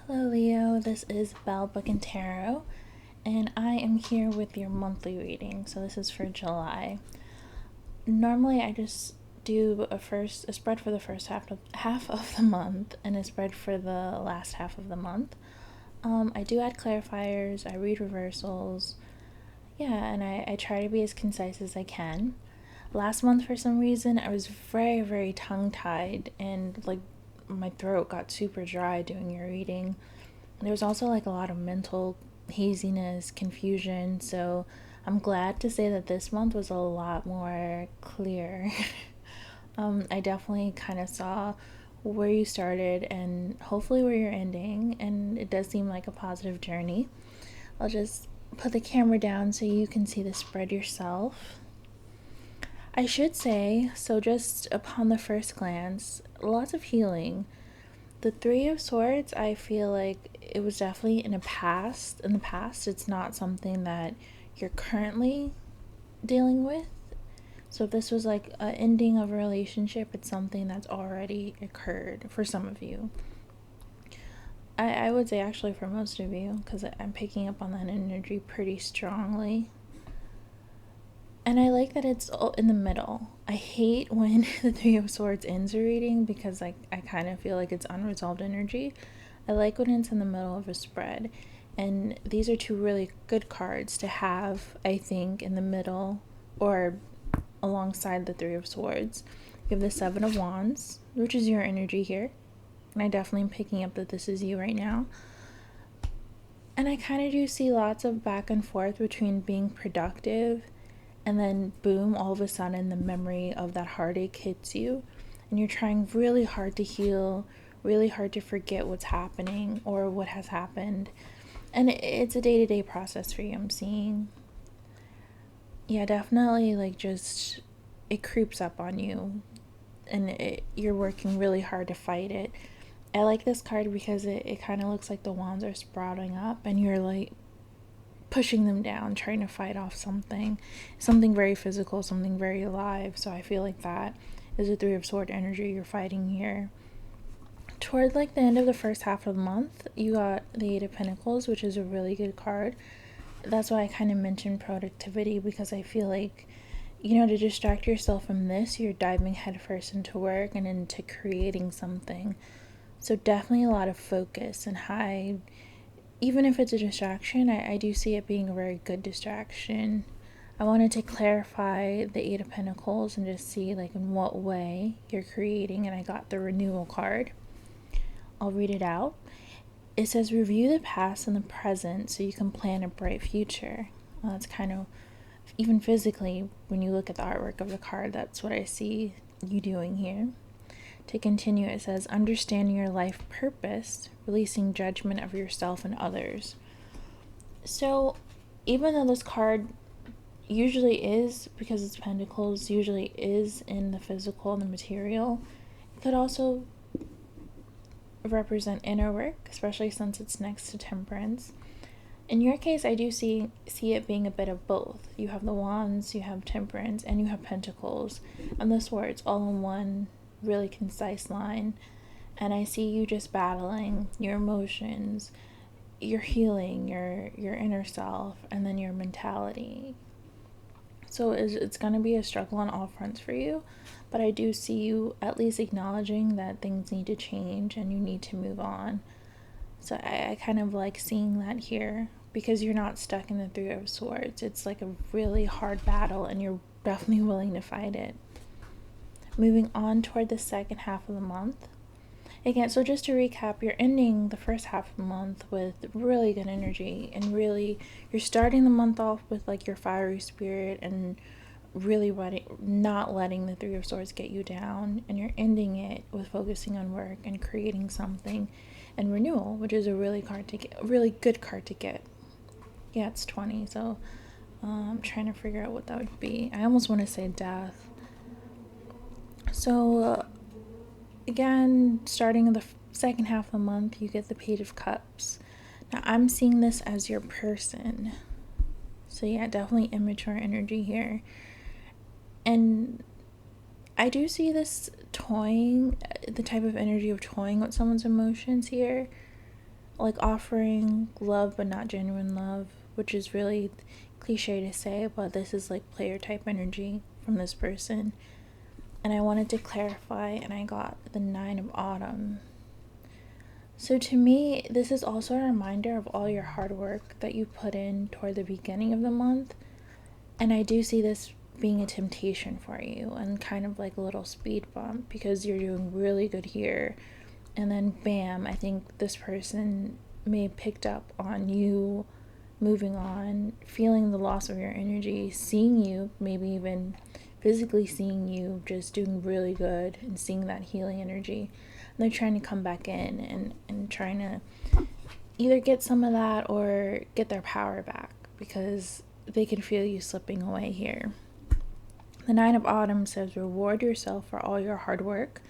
Hello, Leo. This is Belle Book and Tarot, and I am here with your monthly reading. So this is for July. Normally, I just do a spread for the first half of the month, and a spread for the last half of the month. I do add clarifiers. I read reversals. Yeah, and I try to be as concise as I can. Last month, for some reason, I was very, very tongue-tied, and my throat got super dry doing your reading. There was also a lot of mental haziness, confusion, so I'm glad to say that this month was a lot more clear. I definitely kind of saw where you started and hopefully where you're ending, and it does seem like a positive journey. I'll just put the camera down so you can see the spread yourself. I should say, so just upon the first glance, lots of healing. The Three of Swords, I feel like it was definitely in the past. It's not something that you're currently dealing with. So if this was like an ending of a relationship, it's something that's already occurred for some of you. I would say actually for most of you, because I'm picking up on that energy pretty strongly. And I like that it's in the middle. I hate when the Three of Swords ends a reading because I kind of feel like it's unresolved energy. I like when it's in the middle of a spread. And these are two really good cards to have, I think, in the middle or alongside the Three of Swords. You have the Seven of Wands, which is your energy here. And I definitely am picking up that this is you right now. And I kind of do see lots of back and forth between being productive and then boom, all of a sudden the memory of that heartache hits you and you're trying really hard to heal, really hard to forget what's happening or what has happened. And it's a day-to-day process for you, I'm seeing. Yeah, definitely just it creeps up on you and you're working really hard to fight it. I like this card because it kind of looks like the wands are sprouting up and you're pushing them down, trying to fight off something very physical, something very alive. So I feel like that is a Three of Sword energy you're fighting here. Toward the end of the first half of the month, you got the Eight of Pentacles, which is a really good card. That's why I kind of mentioned productivity, because I feel like, to distract yourself from this, you're diving headfirst into work and into creating something. So definitely a lot of focus and high. Even if it's a distraction, I do see it being a very good distraction. I wanted to clarify the Eight of Pentacles and just see in what way you're creating, and I got the renewal card. I'll read it out. It says, review the past and the present so you can plan a bright future. That's kind of, even physically, when you look at the artwork of the card, that's what I see you doing here. To continue, it says, understanding your life purpose, releasing judgment of yourself and others. So, even though this card usually is, because it's Pentacles, usually is in the physical and the material, it could also represent inner work, especially since it's next to Temperance. In your case, I do see it being a bit of both. You have the Wands, you have Temperance, and you have Pentacles, and the Swords all in one really concise line. And I see you just battling your emotions, your healing, your inner self, and then your mentality. So it's going to be a struggle on all fronts for you, but I do see you at least acknowledging that things need to change and you need to move on. So I kind of like seeing that here, because you're not stuck in the Three of Swords. It's a really hard battle and you're definitely willing to fight it. Moving on toward the second half of the month. Again, so just to recap, you're ending the first half of the month with really good energy, and really you're starting the month off with your fiery spirit and really not letting the Three of Swords get you down, and you're ending it with focusing on work and creating something, and renewal, which is a really good card to get. Yeah, it's 20, so I'm trying to figure out what that would be. I almost want to say death. So again, starting in the second half of the month, you get the Page of Cups. Now I'm seeing this as your person. So yeah, definitely immature energy here. And I do see this toying, the type of energy of toying with someone's emotions here. like offering love but not genuine love, which is really cliche to say, but this is like player type energy from this person. And I wanted to clarify, and I got the Nine of Autumn. So to me, this is also a reminder of all your hard work that you put in toward the beginning of the month. And I do see this being a temptation for you and kind of like a little speed bump because you're doing really good here. And then bam, I think this person may have picked up on you moving on, feeling the loss of your energy, seeing you, maybe even physically seeing you just doing really good and seeing that healing energy. And they're trying to come back in and trying to either get some of that or get their power back because they can feel you slipping away here. The Nine of Autumn says reward yourself for all your hard work,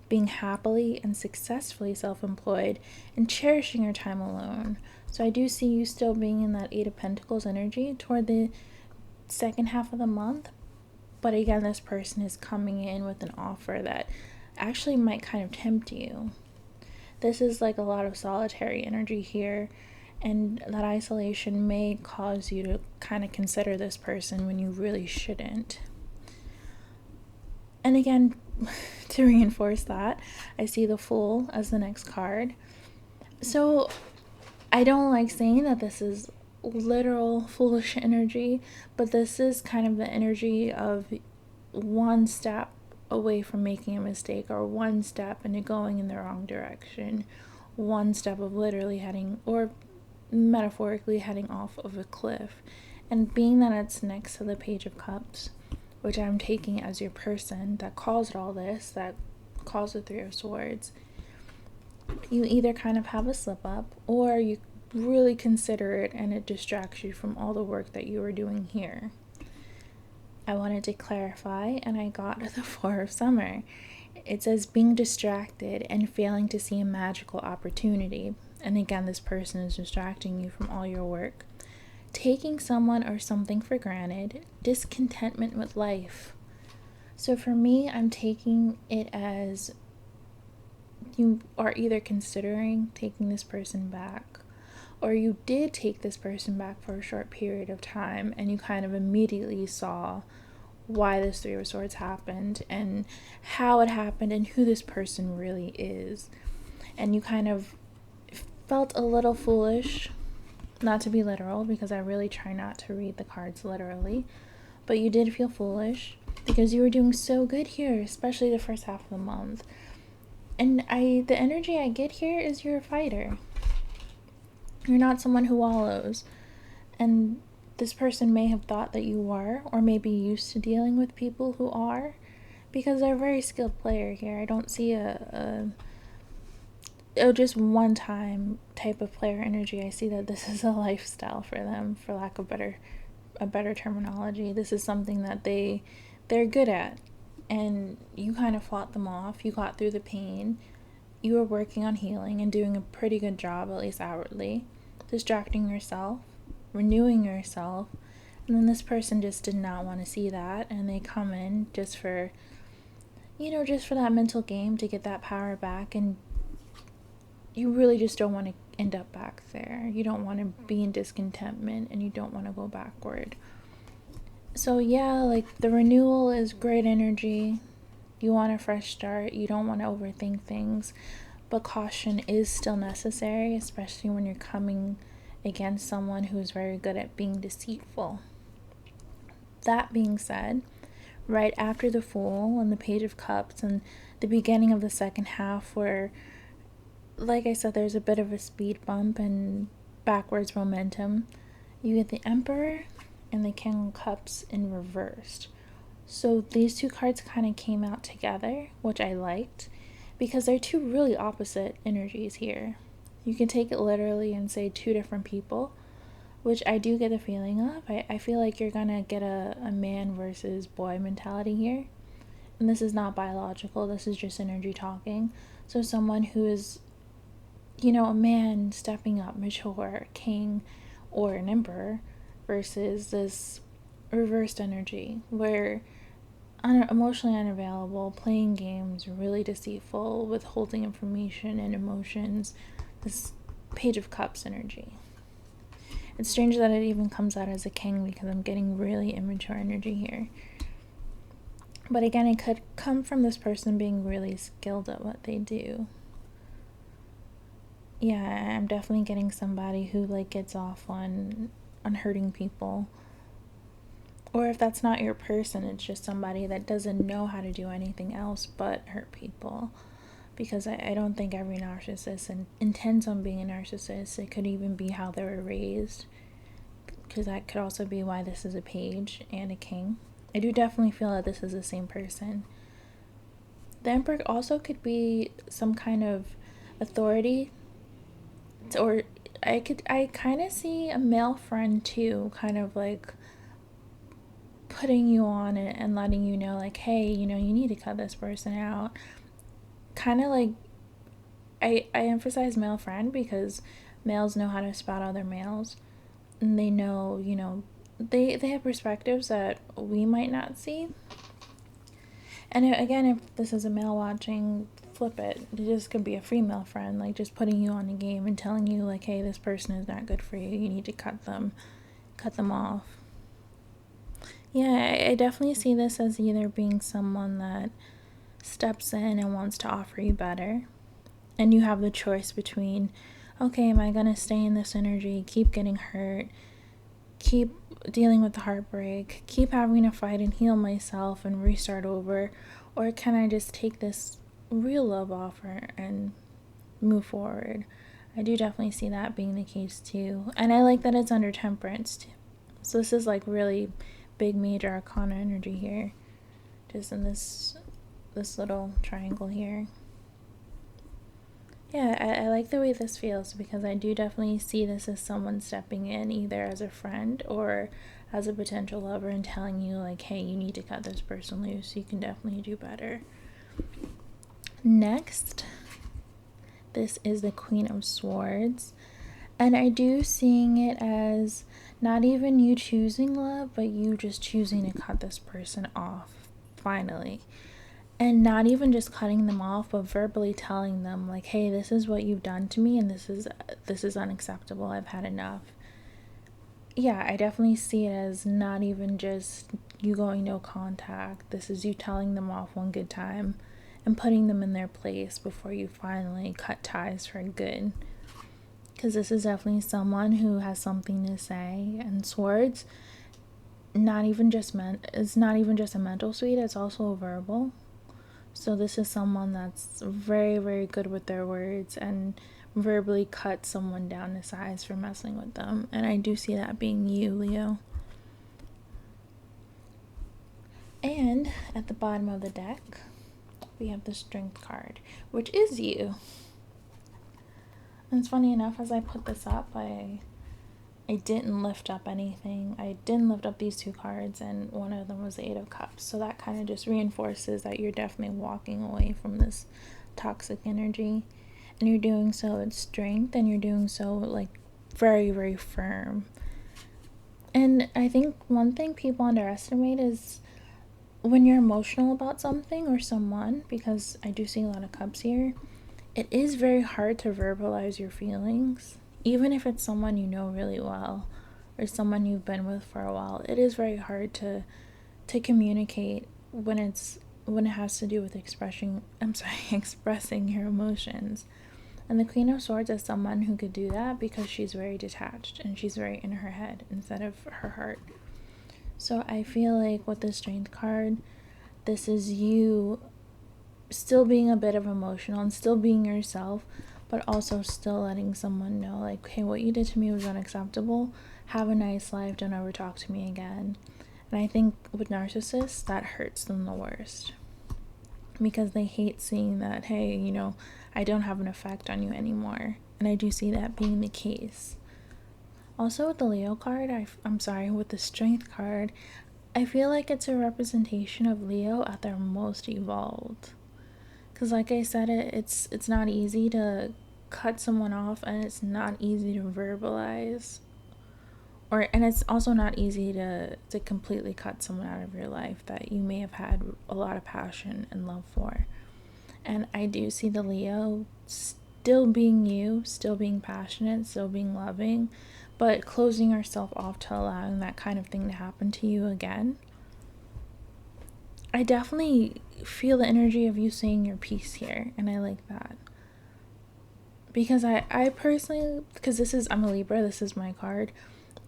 being happily and successfully self-employed, and cherishing your time alone. So I do see you still being in that Eight of Pentacles energy toward the second half of the month. But again, this person is coming in with an offer that actually might kind of tempt you. This is like a lot of solitary energy here, and that isolation may cause you to kind of consider this person when you really shouldn't. And again, to reinforce that, I see the Fool as the next card. So I don't like saying that this is literal foolish energy, but this is kind of the energy of one step away from making a mistake, or one step into going in the wrong direction, one step of literally heading, or metaphorically heading off of a cliff. And being that it's next to the Page of Cups, which I'm taking as your person that caused all this, that caused the Three of Swords, you either kind of have a slip up or you really consider it and it distracts you from all the work that you were doing here. I wanted to clarify, and I got the Four of Summer. It says being distracted and failing to see a magical opportunity. And again, this person is distracting you from all your work. Taking someone or something for granted, discontentment with life. So for me, I'm taking it as you are either considering taking this person back, or you did take this person back for a short period of time and you kind of immediately saw why this Three of Swords happened and how it happened and who this person really is. And you kind of felt a little foolish, not to be literal because I really try not to read the cards literally, but you did feel foolish because you were doing so good here, especially the first half of the month. And the energy I get here is you're a fighter. You're not someone who wallows. And this person may have thought that you were, or maybe used to dealing with people who are, because they're a very skilled player here. I don't see a just one time type of player energy. I see that this is a lifestyle for them, for lack of a better terminology. This is something that they're good at, and you kind of fought them off. You got through the pain. You were working on healing and doing a pretty good job, at least outwardly, distracting yourself, renewing yourself. And then this person just did not want to see that, and they come in just for that mental game to get that power back. And you really just don't want to end up back there. You don't want to be in discontentment, and you don't want to go backward. So yeah, like the renewal is great energy. You want a fresh start. You don't want to overthink things, but caution is still necessary, especially when you're coming against someone who is very good at being deceitful. That being said, right after the Fool and the Page of Cups and the beginning of the second half, where, like I said, there's a bit of a speed bump and backwards momentum, you get the Emperor and the King of Cups in reversed. So these two cards kind of came out together, which I liked, because they're two really opposite energies here. You can take it literally and say two different people, which I do get the feeling of. I feel like you're gonna get a man versus boy mentality here. And this is not biological, this is just energy talking. So someone who is, a man stepping up, mature, king, or an emperor, versus this reversed energy where emotionally unavailable, playing games, really deceitful, withholding information and emotions. This Page of Cups energy. It's strange that it even comes out as a king because I'm getting really immature energy here. But again, it could come from this person being really skilled at what they do. Yeah, I'm definitely getting somebody who like gets off on hurting people. Or if that's not your person, it's just somebody that doesn't know how to do anything else but hurt people. Because I don't think every narcissist intends on being a narcissist. It could even be how they were raised. Because that could also be why this is a page and a king. I do definitely feel that this is the same person. The Emperor also could be some kind of authority. Or I kind of see a male friend too, kind of like putting you on and letting you know, like, hey, you need to cut this person out. Kind of like, I emphasize male friend because males know how to spot other males. And they know, they have perspectives that we might not see. And again, if this is a male watching, flip it. This could be a female friend, like just putting you on a game and telling you, like, hey, this person is not good for you. You need to cut them off. Yeah, I definitely see this as either being someone that steps in and wants to offer you better. And you have the choice between, okay, am I going to stay in this energy, keep getting hurt, keep dealing with the heartbreak, keep having to fight and heal myself and restart over, or can I just take this real love offer and move forward? I do definitely see that being the case too. And I like that it's under temperance too. So this is like really big major arcana energy here, just in this little triangle here. Yeah, I like the way this feels because I do definitely see this as someone stepping in either as a friend or as a potential lover and telling you, like, hey, you need to cut this person loose. You can definitely do better. Next, this is the Queen of Swords. And I do seeing it as not even you choosing love, but you just choosing to cut this person off, finally. And not even just cutting them off, but verbally telling them, like, hey, this is what you've done to me and this is unacceptable. I've had enough. Yeah, I definitely see it as not even just you going no contact. This is you telling them off one good time and putting them in their place before you finally cut ties for good. Because this is definitely someone who has something to say. And swords, it's not even just a mental suite, it's also a verbal. So this is someone that's very, very good with their words and verbally cut someone down to size for messing with them. And I do see that being you, Leo. And at the bottom of the deck, we have the Strength card, which is you. And it's funny enough, as I put this up, I didn't lift up anything. I didn't lift up these two cards, and one of them was the Eight of Cups. So that kind of just reinforces that you're definitely walking away from this toxic energy. And you're doing so with strength, and you're doing so, like, very, very firm. And I think one thing people underestimate is when you're emotional about something or someone, because I do see a lot of cups here, it is very hard to verbalize your feelings. Even if it's someone you know really well or someone you've been with for a while, it is very hard to communicate when it has to do with expressing your emotions. And the Queen of Swords is someone who could do that because she's very detached and she's very in her head instead of her heart. So I feel like with the Strength card, this is you still being a bit of emotional and still being yourself, but also still letting someone know, like, hey, what you did to me was unacceptable. Have a nice life. Don't ever talk to me again. And I think with narcissists, that hurts them the worst. Because they hate seeing that, hey, I don't have an effect on you anymore. And I do see that being the case. Also with the Leo card, with the Strength card, I feel like it's a representation of Leo at their most evolved. Because like I said, it's not easy to cut someone off, and it's not easy to verbalize, and it's also not easy to completely cut someone out of your life that you may have had a lot of passion and love for. And I do see the Leo still being you, still being passionate, still being loving, but closing yourself off to allowing that kind of thing to happen to you again. I definitely feel the energy of you saying your piece here, and I like that. Because I personally, because I'm a Libra, this is my card,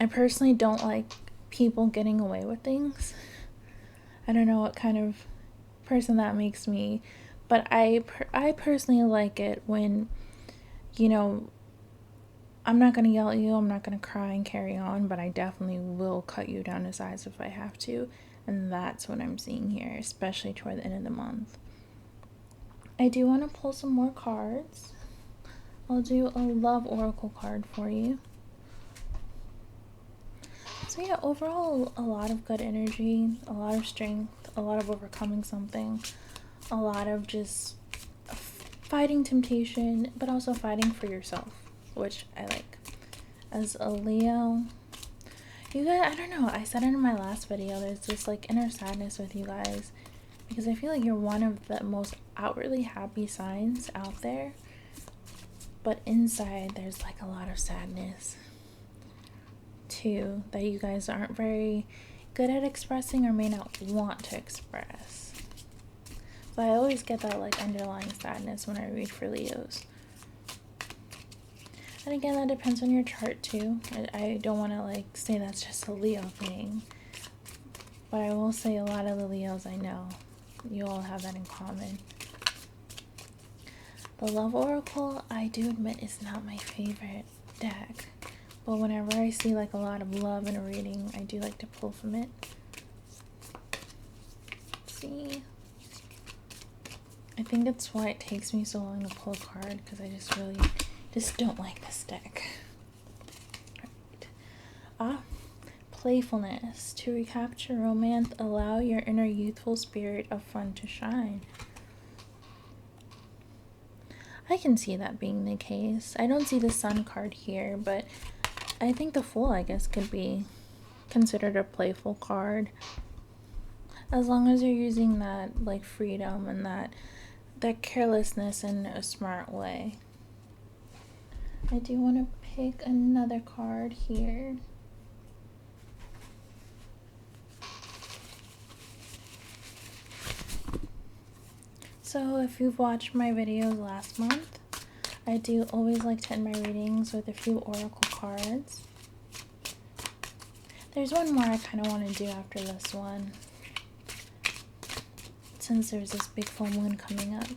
I personally don't like people getting away with things. I don't know what kind of person that makes me, but I personally like it when, you know, I'm not going to yell at you, I'm not going to cry and carry on, but I definitely will cut you down to size if I have to. And that's what I'm seeing here, especially toward the end of the month. I do want to pull some more cards. I'll do a love oracle card for you. So yeah, overall, a lot of good energy, a lot of strength, a lot of overcoming something, a lot of just fighting temptation, but also fighting for yourself, which I like. As a Leo, you guys, I don't know, I said it in my last video, there's this like inner sadness with you guys, because I feel like you're one of the most outwardly happy signs out there, but inside there's like a lot of sadness too, that you guys aren't very good at expressing or may not want to express. So I always get that like underlying sadness when I read for Leos. And again, that depends on your chart too. I don't want to like say that's just a Leo thing, but I will say a lot of the Leos I know, you all have that in common. The Love Oracle, I do admit, is not my favorite deck, but whenever I see like a lot of love in a reading, I do like to pull from it. Let's see, I think that's why it takes me so long to pull a card, because I just don't like this deck. Right. Playfulness. To recapture romance, allow your inner youthful spirit of fun to shine. I can see that being the case. I don't see the Sun card here, but I think the Fool, I guess, could be considered a playful card. As long as you're using that, like, freedom and that carelessness in a smart way. I do want to pick another card here. So if you've watched my videos last month, I do always like to end my readings with a few oracle cards. There's one more I kind of want to do after this one, since there's this big full moon coming up.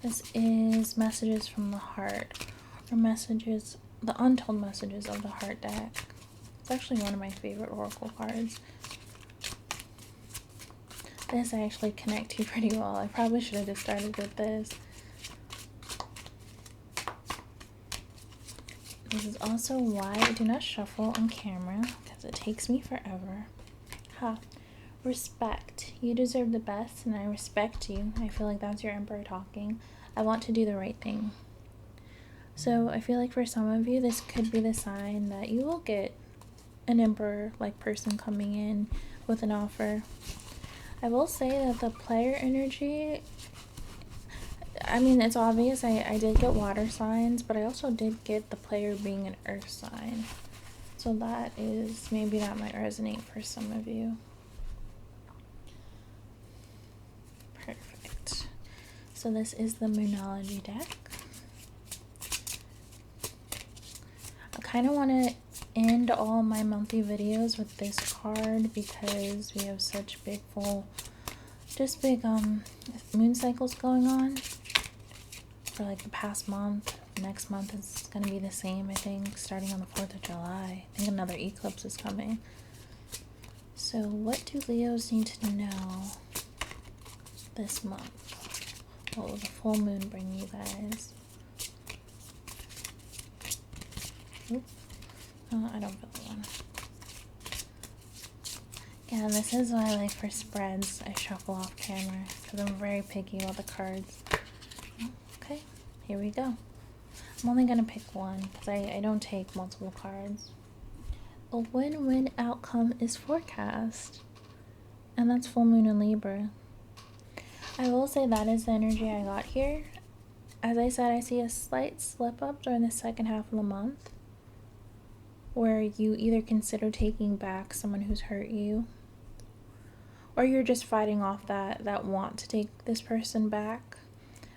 This is Messages from the Heart, or Messages, the Untold Messages of the Heart deck. It's actually one of my favorite oracle cards. This I actually connect to pretty well. I probably should have just started with this. This is also why I do not shuffle on camera, because it takes me forever. Respect. You deserve the best, and I respect you. I feel like that's your Emperor talking. I want to do the right thing. So I feel like for some of you, this could be the sign that you will get an Emperor-like person coming in with an offer. I will say that the player energy, I mean, it's obvious I did get water signs, but I also did get the player being an earth sign. So that is, maybe that might resonate for some of you. Perfect. So this is the Moonology deck. I kind of want to end all my monthly videos with this card, because we have such big moon cycles going on for like the past month. Next month is going to be the same, I think, starting on the 4th of July. I think another eclipse is coming. So what do Leos need to know this month? What will the full moon bring you guys? Oop. I don't feel the one. Yeah, this is why, like, for spreads, I shuffle off camera, because I'm very picky about the cards. Okay, here we go. I'm only going to pick one, because I don't take multiple cards. A win-win outcome is forecast, and that's full moon in Libra. I will say that is the energy I got here. As I said, I see a slight slip up during the second half of the month where you either consider taking back someone who's hurt you, or you're just fighting off that want to take this person back.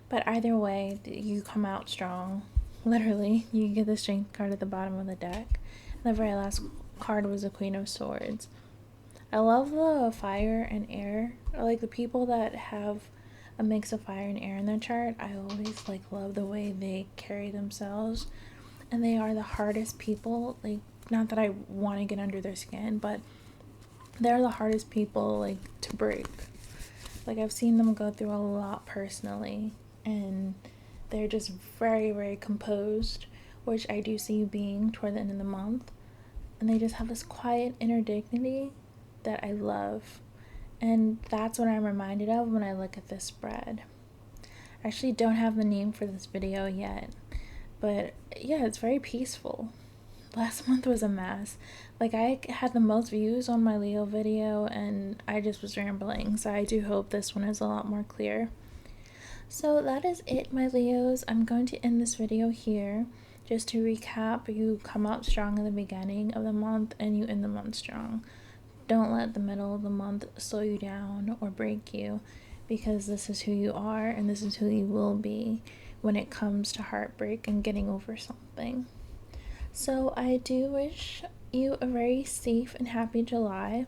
But either way, you come out strong. Literally, you get the strength card at the bottom of the deck. And the very last card was the Queen of Swords. I love the fire and air. Like the people that have a mix of fire and air in their chart, I always love the way they carry themselves. And they are the hardest people. Like, not that I want to get under their skin, but they're the hardest people to break. Like, I've seen them go through a lot personally, and they're just very, very composed, which I do see you being toward the end of the month. And they just have this quiet inner dignity that I love. And that's what I'm reminded of when I look at this spread. I actually don't have the name for this video yet, but yeah, it's very peaceful. Last month was a mess. Like, I had the most views on my Leo video and I just was rambling, so I do hope this one is a lot more clear. So that is it, my Leos. I'm going to end this video here. Just to recap, you come out strong in the beginning of the month and you end the month strong. Don't let the middle of the month slow you down or break you, because this is who you are and this is who you will be when it comes to heartbreak and getting over something. So I do wish you a very safe and happy July.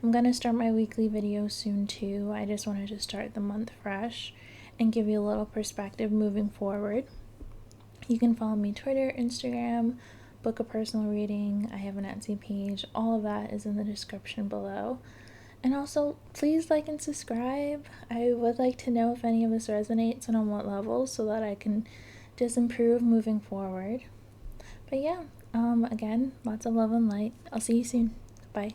I'm going to start my weekly video soon too. I just wanted to start the month fresh and give you a little perspective moving forward. You can follow me Twitter, Instagram, book a personal reading. I have an Etsy page. All of that is in the description below. And also, please like and subscribe. I would like to know if any of this resonates and on what level, so that I can just improve moving forward. But yeah, again, lots of love and light. I'll see you soon. Bye.